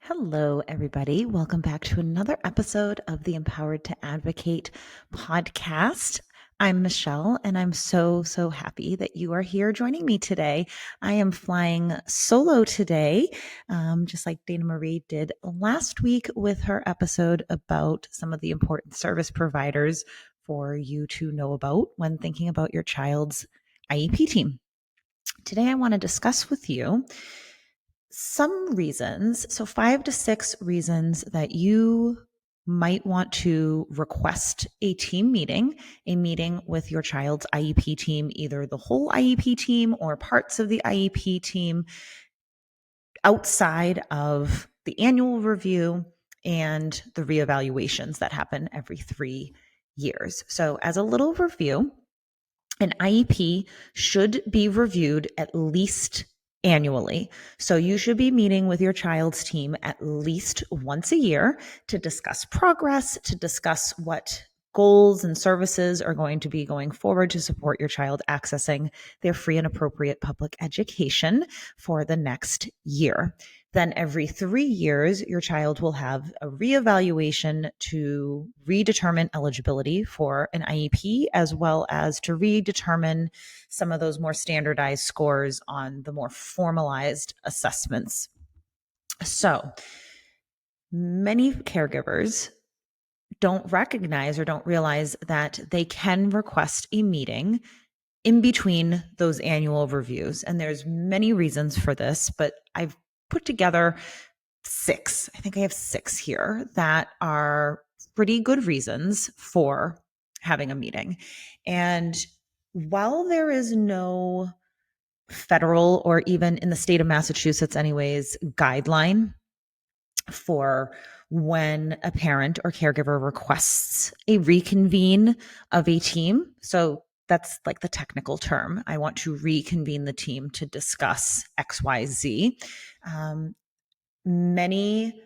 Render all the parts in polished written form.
Hello, everybody. Welcome back to another episode of the Empowered to Advocate podcast. I'm Michelle, and I'm so happy that you are here joining me today. I am flying solo today, just like Dana Marie did last week with her episode about some of the important service providers for you to know about when thinking about your child's IEP team. Today, I want to discuss with you some reasons, so 5 to 6 reasons that you might want to request a meeting with your child's IEP team, either the whole IEP team or parts of the IEP team outside of the annual review and the reevaluations that happen every 3 years. So as a little review, an IEP should be reviewed at least annually. So you should be meeting with your child's team at least once a year to discuss progress, to discuss what goals and services are going to be going forward to support your child accessing their free and appropriate public education for the next year. Then every 3 years, your child will have a reevaluation to redetermine eligibility for an IEP, as well as to redetermine some of those more standardized scores on the more formalized assessments. So many caregivers don't recognize or don't realize that they can request a meeting in between those annual reviews. And there's many reasons for this, but I've put together 6. I think I have 6 here that are pretty good reasons for having a meeting. And while there is no federal or even in the state of Massachusetts anyways, guideline for when a parent or caregiver requests a reconvene of a team. So that's like the technical term. I want to reconvene the team to discuss XYZ. Many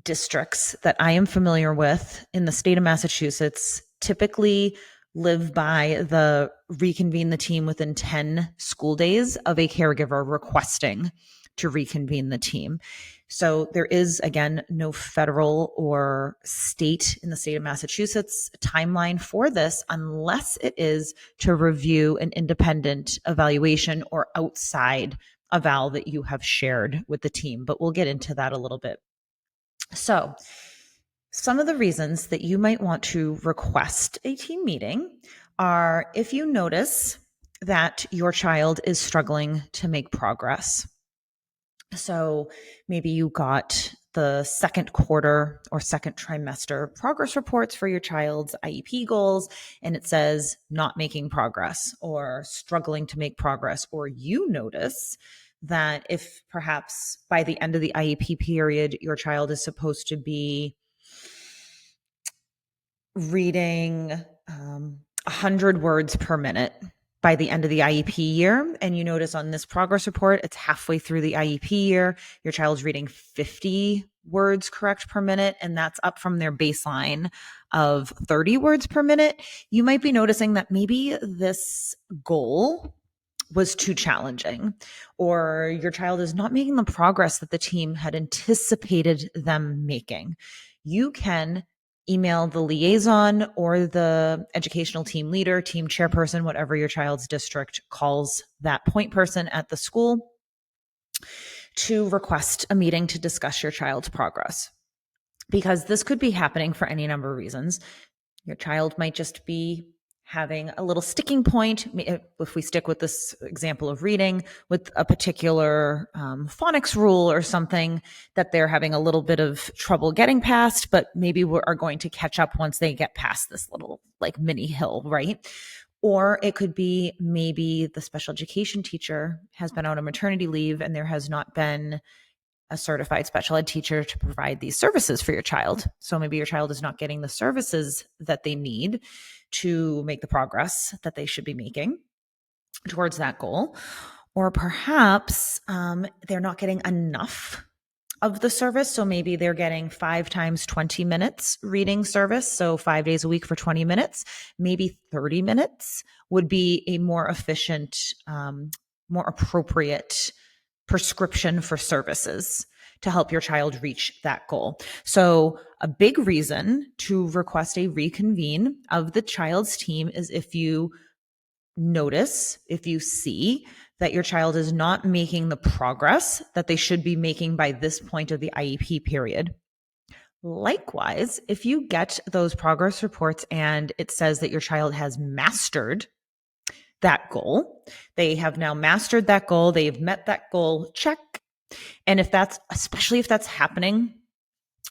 districts that I am familiar with in the state of Massachusetts typically live by the reconvene the team within 10 school days of a caregiver requesting to reconvene the team. So there is, again, no federal or state in the state of Massachusetts timeline for this unless it is to review an independent evaluation or outside eval that you have shared with the team. But we'll get into that a little bit. So some of the reasons that you might want to request a team meeting are if you notice that your child is struggling to make progress. So maybe you got the second quarter or second trimester progress reports for your child's IEP goals, and it says not making progress or struggling to make progress, or you notice that if perhaps by the end of the IEP period, your child is supposed to be reading 100 words per minute by the end of the IEP year. And you notice on this progress report, it's halfway through the IEP year, your child's reading 50 words correct per minute, and that's up from their baseline of 30 words per minute. You might be noticing that maybe this goal was too challenging, or your child is not making the progress that the team had anticipated them making. You can email the liaison or the educational team leader, team chairperson, whatever your child's district calls that point person at the school, to request a meeting to discuss your child's progress. Because this could be happening for any number of reasons. Your child might just be having a little sticking point, if we stick with this example of reading, with a particular phonics rule or something that they're having a little bit of trouble getting past, but maybe we are going to catch up once they get past this little like mini hill, right? Or it could be maybe the special education teacher has been out on maternity leave and there has not been a certified special ed teacher to provide these services for your child. So maybe your child is not getting the services that they need to make the progress that they should be making towards that goal. Or perhaps they're not getting enough of the service. So maybe they're getting 5 times 20 minutes reading service. So 5 days a week for 20 minutes, maybe 30 minutes would be a more efficient, more appropriate prescription for services. to help your child reach that goal. So a big reason to request a reconvene of the child's team is if you notice, if you see that your child is not making the progress that they should be making by this point of the IEP period. Likewise, if you get those progress reports and it says that your child has mastered that goal, they have now mastered that goal, they've met that goal, check. And if that's, especially if that's happening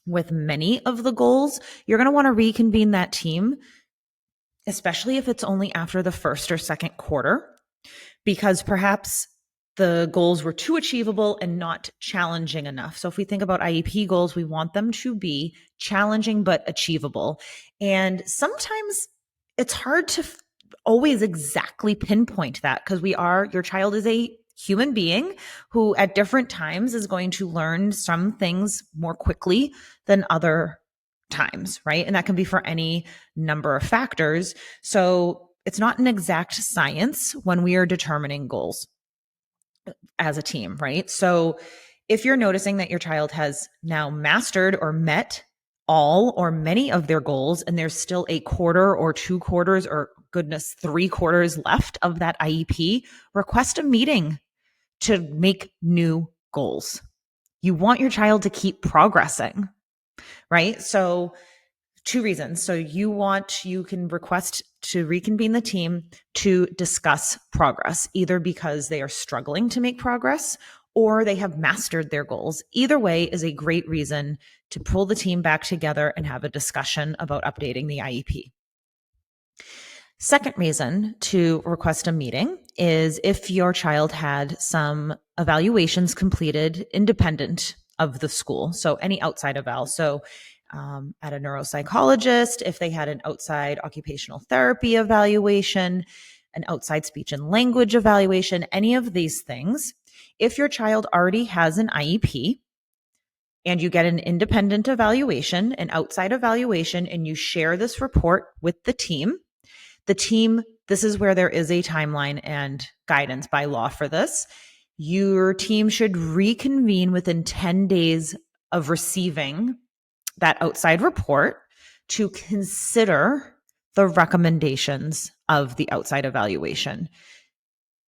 with many of the goals, you're going to want to reconvene that team, especially if it's only after the first or second quarter, because perhaps the goals were too achievable and not challenging enough. So if we think about IEP goals, we want them to be challenging but achievable. And sometimes it's hard to always exactly pinpoint that, because your child is a human being who at different times is going to learn some things more quickly than other times, right? And that can be for any number of factors. So it's not an exact science when we are determining goals as a team, right? So if you're noticing that your child has now mastered or met all or many of their goals, and there's still a quarter or 2 quarters or goodness, 3 quarters left of that IEP, request a meeting to make new goals. You want your child to keep progressing, right? So 2 reasons. So you can request to reconvene the team to discuss progress, either because they are struggling to make progress or they have mastered their goals. Either way is a great reason to pull the team back together and have a discussion about updating the IEP. Second reason to request a meeting is if your child had some evaluations completed independent of the school. So any outside eval. So at a neuropsychologist, if they had an outside occupational therapy evaluation, an outside speech and language evaluation, any of these things. If your child already has an IEP and you get an independent evaluation, an outside evaluation, and you share this report with the team, this is where there is a timeline and guidance by law for this. Your team should reconvene within 10 days of receiving that outside report to consider the recommendations of the outside evaluation.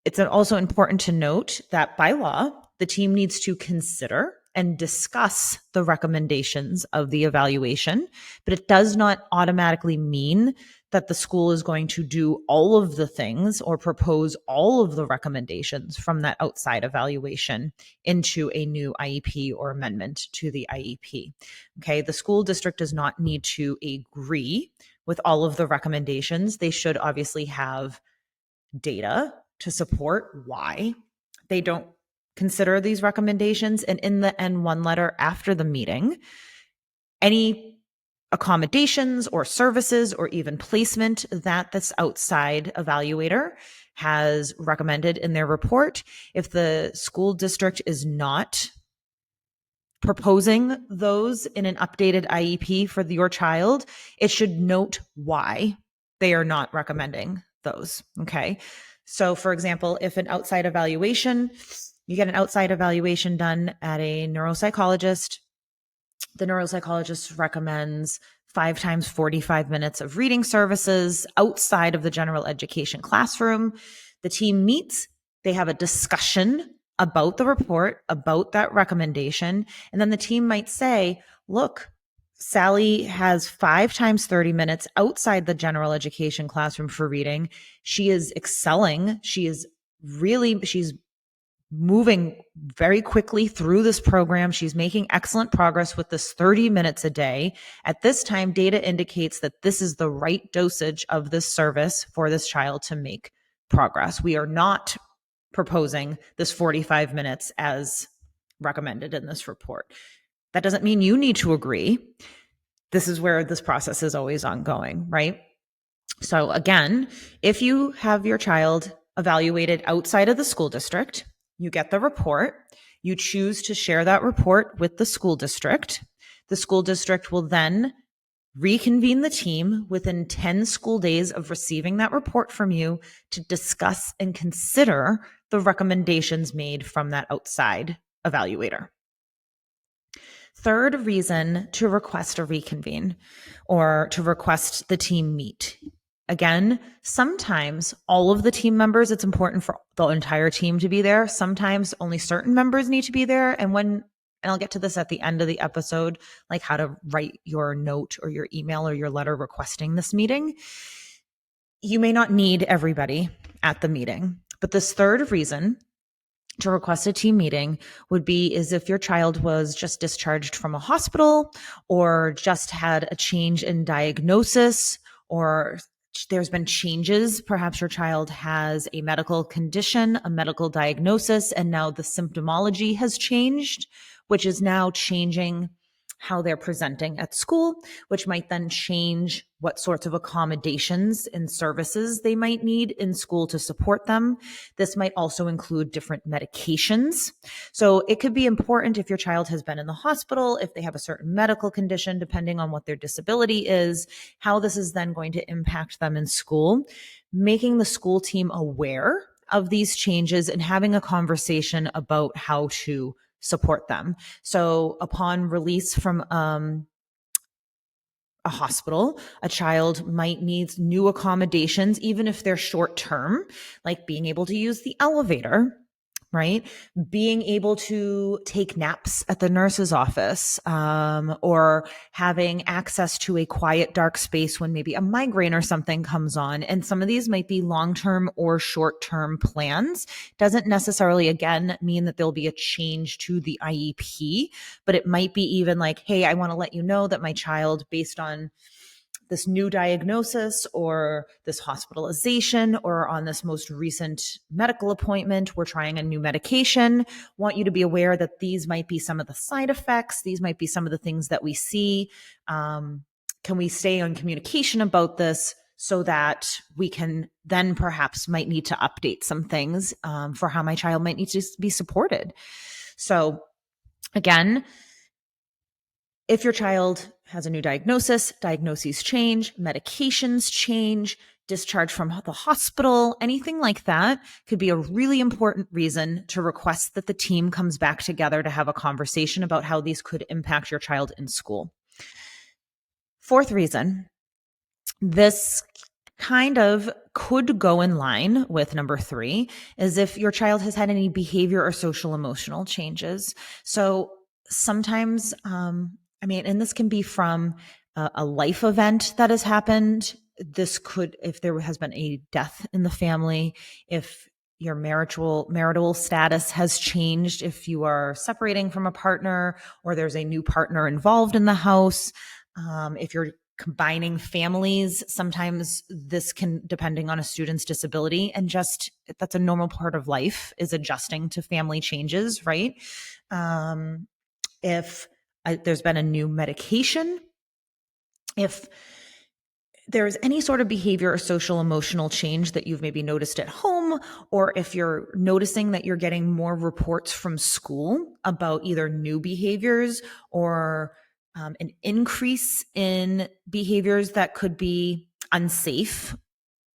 It's also important to note that by law, the team needs to consider and discuss the recommendations of the evaluation, but it does not automatically mean that the school is going to do all of the things or propose all of the recommendations from that outside evaluation into a new IEP or amendment to the IEP. Okay, the school district does not need to agree with all of the recommendations. They should obviously have data to support why they don't consider these recommendations. And in the N1 letter after the meeting, any accommodations or services or even placement that this outside evaluator has recommended in their report, if the school district is not proposing those in an updated IEP for your child, it should note why they are not recommending those. Okay. So for example, if an outside evaluation, you get an outside evaluation done at a neuropsychologist, the neuropsychologist recommends 5 times 45 minutes of reading services outside of the general education classroom. The team meets, they have a discussion about the report, about that recommendation, and then the team might say, look, Sally has 5 times 30 minutes outside the general education classroom for reading. She is excelling. She's moving very quickly through this program. She's making excellent progress with this 30 minutes a day. At this time, data indicates that this is the right dosage of this service for this child to make progress. We are not proposing this 45 minutes as recommended in this report. That doesn't mean you need to agree. This is where this process is always ongoing, right? So again, if you have your child evaluated outside of the school district, you get the report, you choose to share that report with the school district. The school district will then reconvene the team within 10 school days of receiving that report from you to discuss and consider the recommendations made from that outside evaluator. Third reason to request a reconvene or to request the team meet. Again, sometimes all of the team members, it's important for the entire team to be there. Sometimes only certain members need to be there. And I'll get to this at the end of the episode, like how to write your note or your email or your letter requesting this meeting. You may not need everybody at the meeting. But this third reason to request a team meeting would be is if your child was just discharged from a hospital or just had a change in diagnosis, or there's been changes. Perhaps your child has a medical condition, a medical diagnosis, and now the symptomology has changed, which is now changing how they're presenting at school, which might then change what sorts of accommodations and services they might need in school to support them. This might also include different medications. So it could be important if your child has been in the hospital, if they have a certain medical condition, depending on what their disability is, how this is then going to impact them in school, making the school team aware of these changes and having a conversation about how to support them. So upon release from a hospital, a child might need new accommodations, even if they're short term, like being able to use the elevator, right? Being able to take naps at the nurse's office, or having access to a quiet, dark space when maybe a migraine or something comes on. And some of these might be long-term or short-term plans. Doesn't necessarily, again, mean that there'll be a change to the IEP, but it might be even like, hey, I want to let you know that my child, based on this new diagnosis or this hospitalization or on this most recent medical appointment, we're trying a new medication. Want you to be aware that these might be some of the side effects. These might be some of the things that we see. Can we stay on communication about this so that we can then perhaps might need to update some things for how my child might need to be supported? So again, if your child has a new diagnosis, diagnoses change, medications change, discharge from the hospital, anything like that could be a really important reason to request that the team comes back together to have a conversation about how these could impact your child in school. Fourth reason, this kind of could go in line with number 3, is if your child has had any behavior or social emotional changes. So sometimes, and this can be from a life event that has happened. This could, if there has been a death in the family, if your marital status has changed, if you are separating from a partner or there's a new partner involved in the house, if you're combining families, sometimes this can, depending on a student's disability, and just that's a normal part of life, is adjusting to family changes, right? If there's been a new medication, if there's any sort of behavior or social emotional change that you've maybe noticed at home, or if you're noticing that you're getting more reports from school about either new behaviors or an increase in behaviors that could be unsafe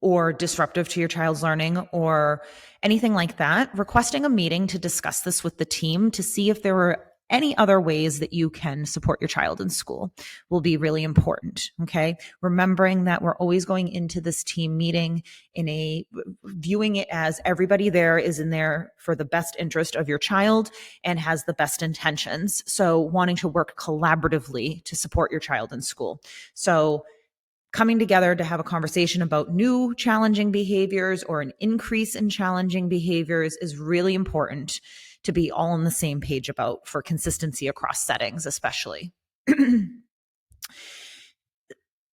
or disruptive to your child's learning or anything like that, requesting a meeting to discuss this with the team to see if there are any other ways that you can support your child in school will be really important. Okay. Remembering that we're always going into this team meeting viewing it as everybody there is in there for the best interest of your child and has the best intentions. So wanting to work collaboratively to support your child in school. So coming together to have a conversation about new challenging behaviors or an increase in challenging behaviors is really important to be all on the same page about, for consistency across settings, especially.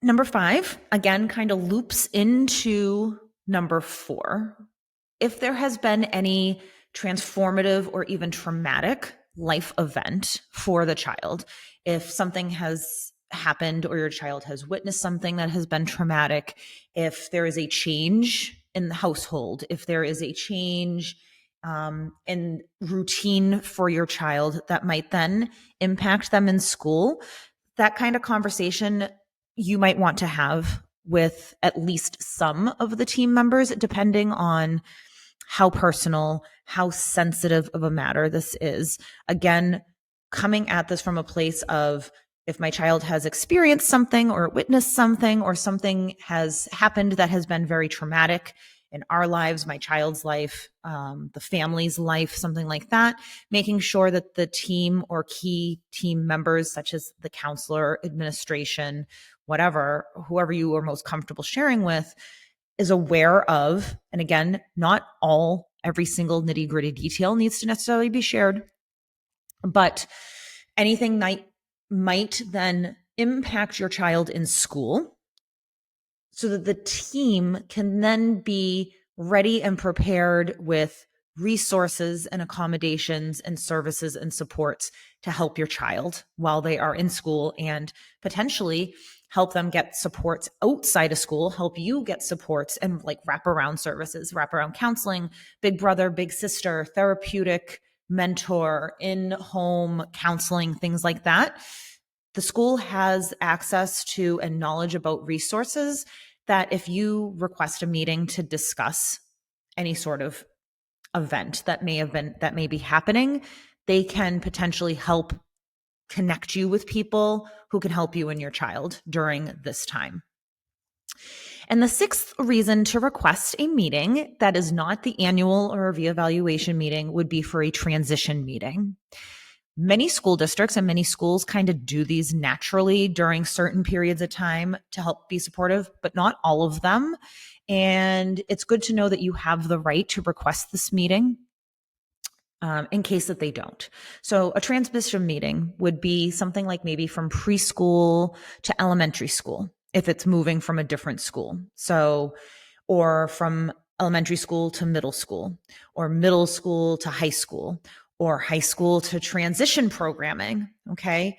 Number 5, again, kind of loops into number 4. If there has been any transformative or even traumatic life event for the child, if something has happened or your child has witnessed something that has been traumatic, if there is a change in the household, if there is a change in routine for your child that might then impact them in school, that kind of conversation you might want to have with at least some of the team members, depending on how personal, how sensitive of a matter this is. Again, coming at this from a place of, if my child has experienced something or witnessed something or something has happened that has been very traumatic in our lives, my child's life, the family's life, something like that, making sure that the team or key team members, such as the counselor, administration, whatever, whoever you are most comfortable sharing with, is aware of, and again, not every single nitty gritty detail needs to necessarily be shared, but anything might then impact your child in school, so that the team can then be ready and prepared with resources and accommodations and services and supports to help your child while they are in school, and potentially help them get supports outside of school, help you get supports and like wraparound services, wraparound counseling, big brother, big sister, therapeutic mentor, in-home counseling, things like that. The school has access to and knowledge about resources that if you request a meeting to discuss any sort of event that may be happening, they can potentially help connect you with people who can help you and your child during this time. And the sixth reason to request a meeting that is not the annual or reevaluation meeting would be for a transition meeting. Many school districts and many schools kind of do these naturally during certain periods of time to help be supportive, but not all of them. And it's good to know that you have the right to request this meeting in case that they don't. So a transition meeting would be something like maybe from preschool to elementary school, if it's moving from a different school. So, or from elementary school to middle school, or middle school to high school, or high school to transition programming. Okay.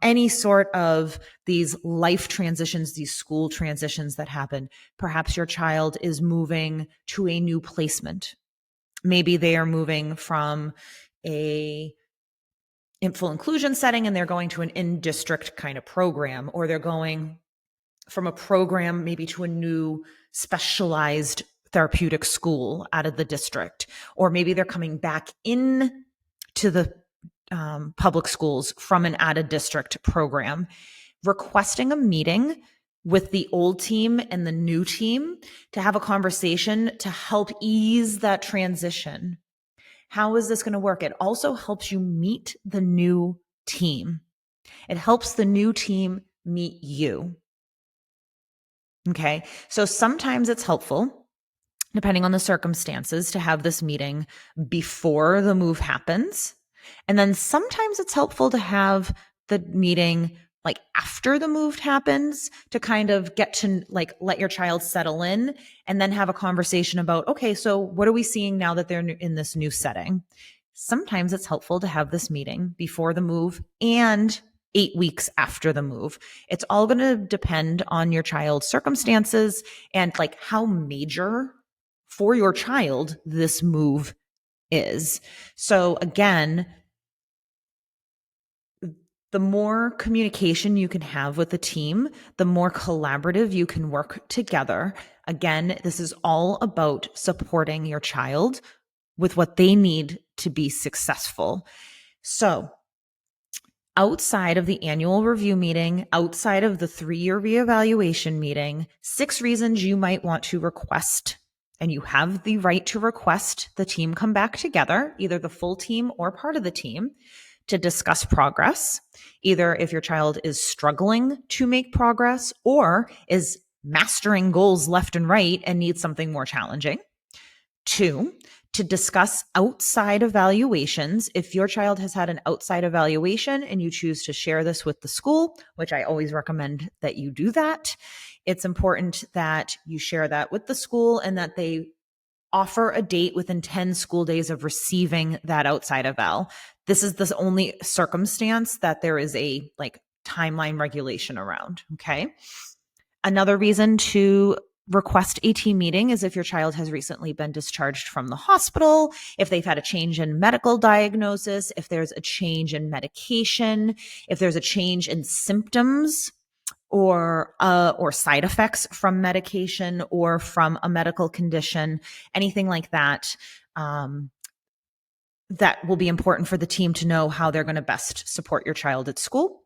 Any sort of these life transitions, these school transitions that happen. Perhaps your child is moving to a new placement. Maybe they are moving from a full inclusion setting and they're going to an in-district kind of program, or they're going from a program maybe to a new specialized therapeutic school out of the district, or maybe they're coming back in to the public schools from an out of district program. Requesting a meeting with the old team and the new team to have a conversation to help ease that transition. How is this going to work? It also helps you meet the new team. It helps the new team meet you. Okay. So sometimes it's helpful, depending on the circumstances, to have this meeting before the move happens. And then sometimes it's helpful to have the meeting like after the move happens, to kind of get to like let your child settle in and then have a conversation about, okay, so what are we seeing now that they're in this new setting? Sometimes it's helpful to have this meeting before the move and 8 weeks after the move. It's all going to depend on your child's circumstances and like how major for your child this move is. So again, the more communication you can have with the team, the more collaborative you can work together. Again, this is all about supporting your child with what they need to be successful. So, outside of the annual review meeting, outside of the 3-year reevaluation meeting, 6 reasons you might want to request, and you have the right to request the team come back together, either the full team or part of the team, to discuss progress, either if your child is struggling to make progress or is mastering goals left and right and needs something more challenging. 2, to discuss outside evaluations. If your child has had an outside evaluation and you choose to share this with the school, which I always recommend that you do that, it's important that you share that with the school and that they offer a date within 10 school days of receiving that outside eval. This is the only circumstance that there is a like timeline regulation around. Okay. Another reason to request a team meeting is if your child has recently been discharged from the hospital, if they've had a change in medical diagnosis, if there's a change in medication, if there's a change in symptoms or side effects from medication or from a medical condition, anything like that. that will be important for the team to know how they're going to best support your child at school.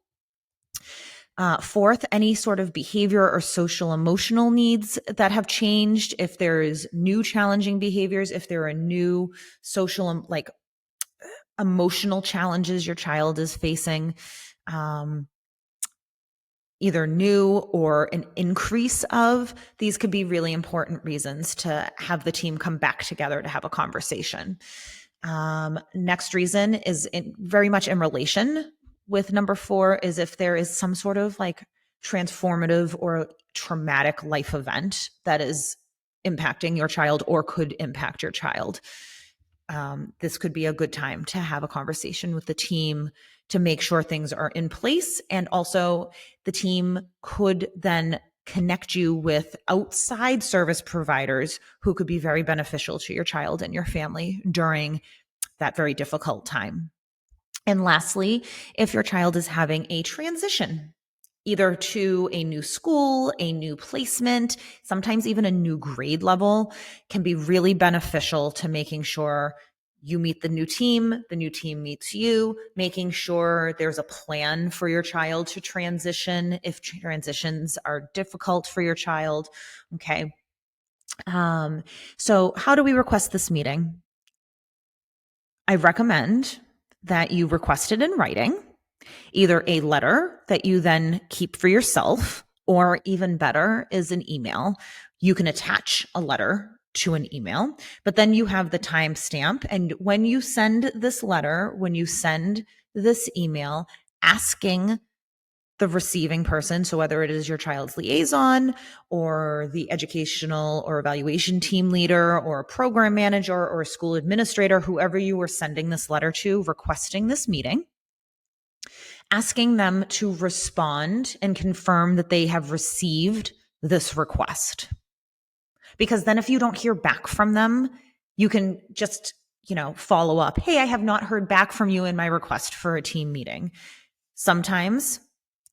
Fourth, any sort of behavior or social emotional needs that have changed. If there is new challenging behaviors, if there are new social, like emotional challenges your child is facing, either new or an increase of, these could be really important reasons to have the team come back together to have a conversation. Next reason is very much in relation with number 4, is if there is some sort of like transformative or traumatic life event that is impacting your child or could impact your child. This could be a good time to have a conversation with the team to make sure things are in place. And also the team could then connect you with outside service providers who could be very beneficial to your child and your family during that very difficult time. And lastly, if your child is having a transition, either to a new school, a new placement, sometimes even a new grade level, can be really beneficial to making sure you meet the new team meets you, making sure there's a plan for your child to transition if transitions are difficult for your child. Okay. So how do we request this meeting? I recommend that you request it in writing, either a letter that you then keep for yourself, or even better is an email. You can attach a letter to an email, but then you have the timestamp. And when you send this letter, when you send this email asking the receiving person, so whether it is your child's liaison or the educational or evaluation team leader or a program manager or a school administrator, whoever you were sending this letter to, requesting this meeting, asking them to respond and confirm that they have received this request. Because then if you don't hear back from them, you can just, follow up. Hey, I have not heard back from you in my request for a team meeting. Sometimes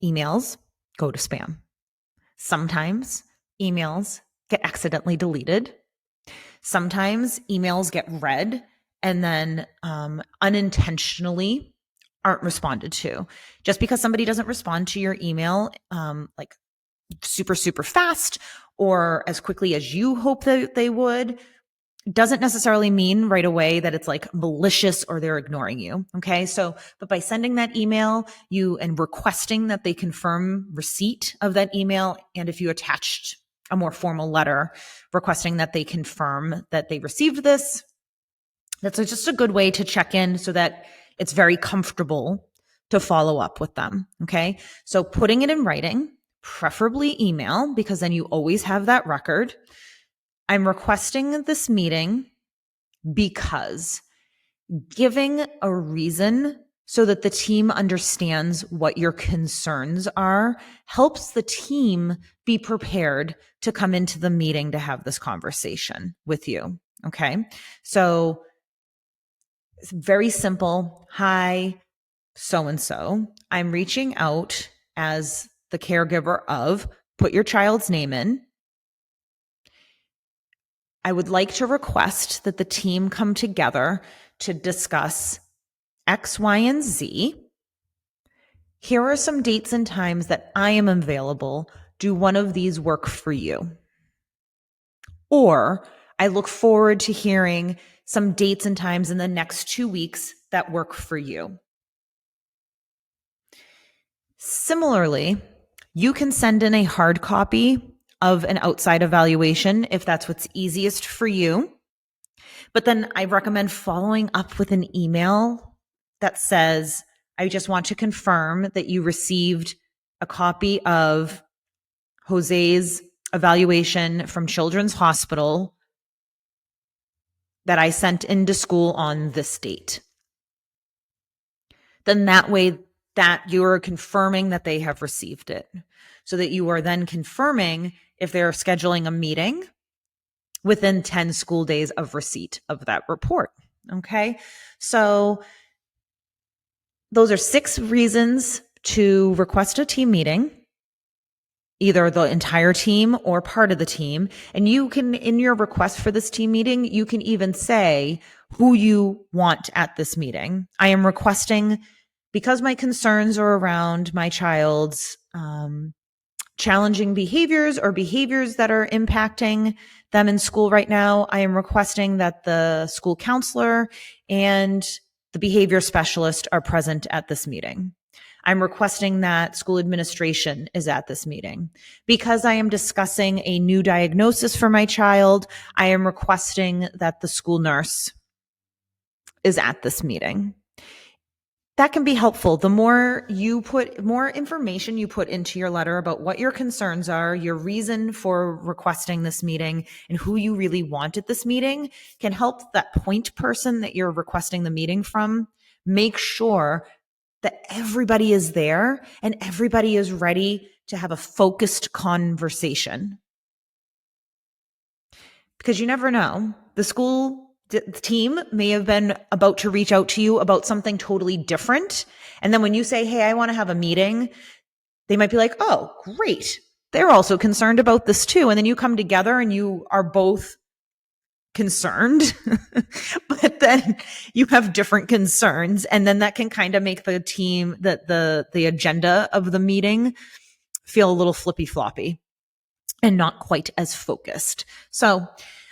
emails go to spam. Sometimes emails get accidentally deleted. Sometimes emails get read and then unintentionally aren't responded to. Just because somebody doesn't respond to your email like super, super fast or as quickly as you hope that they would, doesn't necessarily mean right away that it's like malicious or they're ignoring you. Okay. So, but by sending that email, and requesting that they confirm receipt of that email, and if you attached a more formal letter requesting that they confirm that they received this, that's just a good way to check in so that it's very comfortable to follow up with them. Okay. So putting it in writing, preferably email, because then you always have that record. I'm requesting this meeting because, giving a reason so that the team understands what your concerns are helps the team be prepared to come into the meeting to have this conversation with you. Okay. So it's very simple. Hi, so-and-so. I'm reaching out as the caregiver of, put your child's name in. I would like to request that the team come together to discuss X, Y, and Z. Here are some dates and times that I am available. Do one of these work for you? Or I look forward to hearing some dates and times in the next 2 weeks that work for you. Similarly, you can send in a hard copy of an outside evaluation if that's what's easiest for you. But then I recommend following up with an email that says, I just want to confirm that you received a copy of Jose's evaluation from Children's Hospital that I sent into school on this date. Then that way that you're confirming that they have received it, so that you are then confirming if they're scheduling a meeting within 10 school days of receipt of that report. Okay. So those are 6 reasons to request a team meeting. either the entire team or part of the team. And you can, in your request for this team meeting, you can even say who you want at this meeting. I am requesting, because my concerns are around my child's challenging behaviors or behaviors that are impacting them in school right now, I am requesting that the school counselor and the behavior specialist are present at this meeting. I'm requesting that school administration is at this meeting. Because I am discussing a new diagnosis for my child, I am requesting that the school nurse is at this meeting. That can be helpful. The more information you put into your letter about what your concerns are, your reason for requesting this meeting, and who you really want at this meeting can help that point person that you're requesting the meeting from make sure that everybody is there and everybody is ready to have a focused conversation. Because you never know. The school team may have been about to reach out to you about something totally different. And then when you say, hey, I want to have a meeting, they might be like, oh, great. They're also concerned about this too. And then you come together and you are both concerned, but then you have different concerns. And then that can kind of make the team, the agenda of the meeting feel a little flippy floppy and not quite as focused. So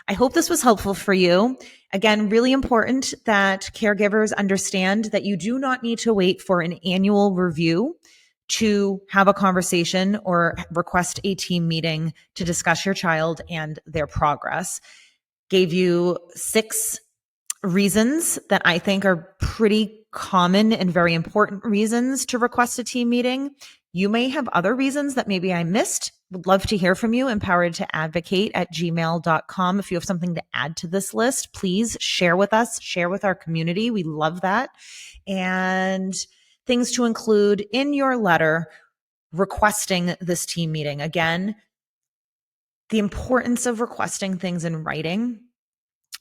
I hope this was helpful for you. Again, really important that caregivers understand that you do not need to wait for an annual review to have a conversation or request a team meeting to discuss your child and their progress. Gave you 6 reasons that I think are pretty common and very important reasons to request a team meeting. You may have other reasons that maybe I missed. Would love to hear from you. empoweredtoadvocate@gmail.com. If you have something to add to this list, please share with us, share with our community. We love that. And things to include in your letter requesting this team meeting. Again, the importance of requesting things in writing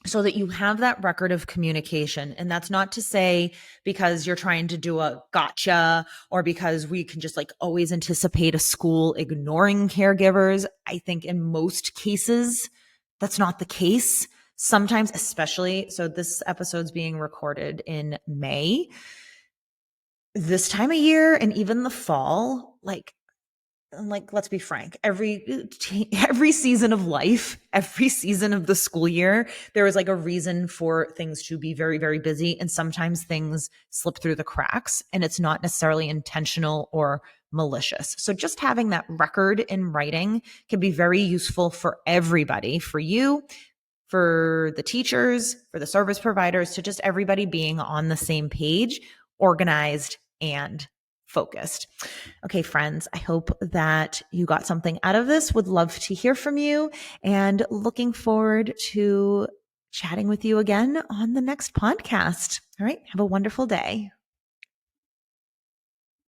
so that you have that record of communication. And that's not to say because you're trying to do a gotcha or because we can just like always anticipate a school ignoring caregivers. I think in most cases, that's not the case. Sometimes, especially, so this episode's being recorded in May. This time of year and even the fall, like let's be frank, every season of life, every season of the school year, there is like a reason for things to be very, very busy. And sometimes things slip through the cracks and it's not necessarily intentional or malicious. So just having that record in writing can be very useful for everybody, for you, for the teachers, for the service providers, to just everybody being on the same page, organized and focused. Okay, friends, I hope that you got something out of this. Would love to hear from you and looking forward to chatting with you again on the next podcast. All right, have a wonderful day.